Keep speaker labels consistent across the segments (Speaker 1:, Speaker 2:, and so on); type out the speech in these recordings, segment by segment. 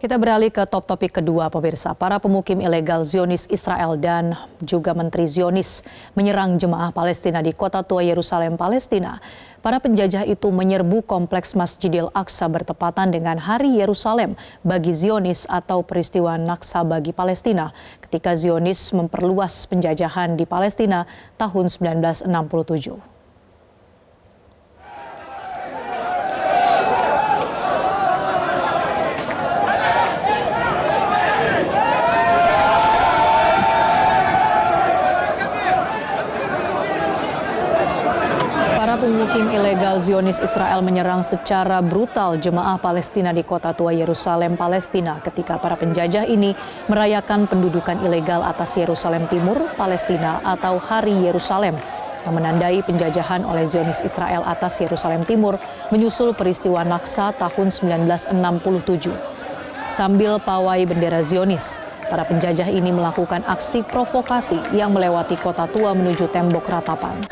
Speaker 1: Kita beralih ke topik kedua, pemirsa. Para pemukim ilegal Zionis Israel dan juga Menteri Zionis menyerang jemaah Palestina di kota tua Yerusalem, Palestina. Para penjajah itu menyerbu kompleks Masjidil Aqsa bertepatan dengan Hari Yerusalem bagi Zionis atau peristiwa Naksa bagi Palestina ketika Zionis memperluas penjajahan di Palestina tahun 1967. Para pemukim ilegal Zionis Israel menyerang secara brutal jemaah Palestina di kota tua Yerusalem, Palestina ketika para penjajah ini merayakan pendudukan ilegal atas Yerusalem Timur, Palestina atau Hari Yerusalem yang menandai penjajahan oleh Zionis Israel atas Yerusalem Timur menyusul peristiwa Naksa tahun 1967. Sambil pawai bendera Zionis, para penjajah ini melakukan aksi provokasi yang melewati kota tua menuju tembok ratapan.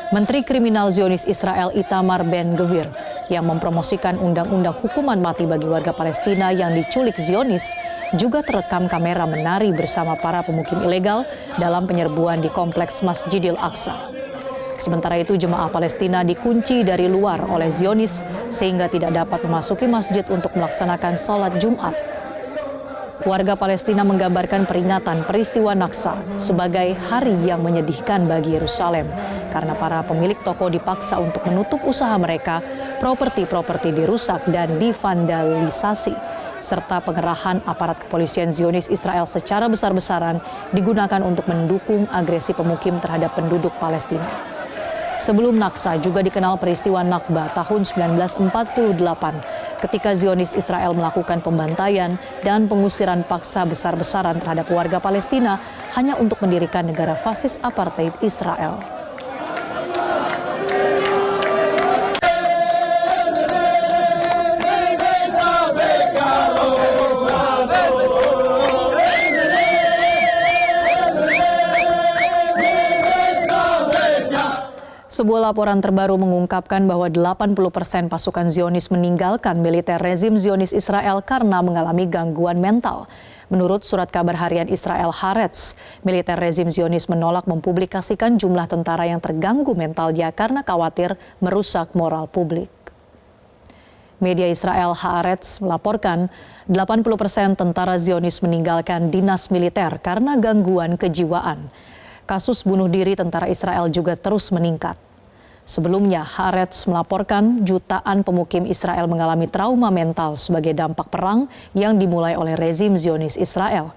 Speaker 1: Menteri Kriminal Zionis Israel Itamar Ben-Gvir yang mempromosikan undang-undang hukuman mati bagi warga Palestina yang diculik Zionis juga terekam kamera menari bersama para pemukim ilegal dalam penyerbuan di kompleks Masjidil Aqsa. Sementara itu jemaah Palestina dikunci dari luar oleh Zionis sehingga tidak dapat memasuki masjid untuk melaksanakan sholat Jumat. Warga Palestina menggambarkan peringatan peristiwa Naksa sebagai hari yang menyedihkan bagi Yerusalem karena para pemilik toko dipaksa untuk menutup usaha mereka, properti-properti dirusak dan divandalisasi, serta pengerahan aparat kepolisian Zionis Israel secara besar-besaran digunakan untuk mendukung agresi pemukim terhadap penduduk Palestina. Sebelum Naksa juga dikenal peristiwa Nakba tahun 1948 ketika Zionis Israel melakukan pembantaian dan pengusiran paksa besar-besaran terhadap warga Palestina hanya untuk mendirikan negara fasis apartheid Israel. Sebuah laporan terbaru mengungkapkan bahwa 80% pasukan Zionis meninggalkan militer rezim Zionis Israel karena mengalami gangguan mental. Menurut surat kabar harian Israel Haaretz, militer rezim Zionis menolak mempublikasikan jumlah tentara yang terganggu mentalnya karena khawatir merusak moral publik. Media Israel Haaretz melaporkan 80% tentara Zionis meninggalkan dinas militer karena gangguan kejiwaan. Kasus bunuh diri tentara Israel juga terus meningkat. Sebelumnya, Haaretz melaporkan jutaan pemukim Israel mengalami trauma mental sebagai dampak perang yang dimulai oleh rezim Zionis Israel.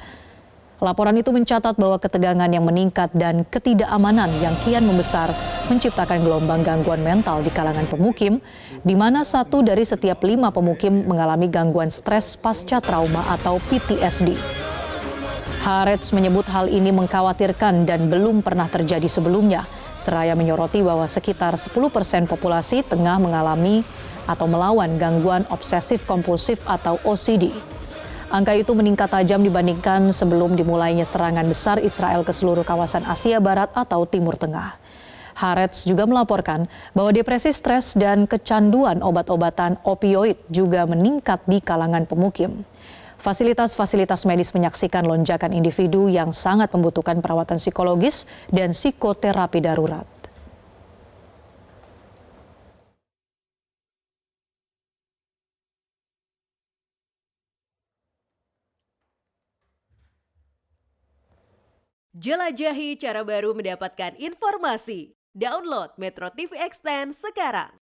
Speaker 1: Laporan itu mencatat bahwa ketegangan yang meningkat dan ketidakamanan yang kian membesar menciptakan gelombang gangguan mental di kalangan pemukim, di mana 1 dari setiap 5 pemukim mengalami gangguan stres pasca trauma atau PTSD. Haaretz menyebut hal ini mengkhawatirkan dan belum pernah terjadi sebelumnya, seraya menyoroti bahwa sekitar 10% populasi tengah mengalami atau melawan gangguan obsesif kompulsif atau OCD. Angka itu meningkat tajam dibandingkan sebelum dimulainya serangan besar Israel ke seluruh kawasan Asia Barat atau Timur Tengah. Haaretz juga melaporkan bahwa depresi stres dan kecanduan obat-obatan opioid juga meningkat di kalangan pemukim. Fasilitas-fasilitas medis menyaksikan lonjakan individu yang sangat membutuhkan perawatan psikologis dan psikoterapi darurat.
Speaker 2: Jelajahi cara baru mendapatkan informasi. Download Metro TV Extend sekarang.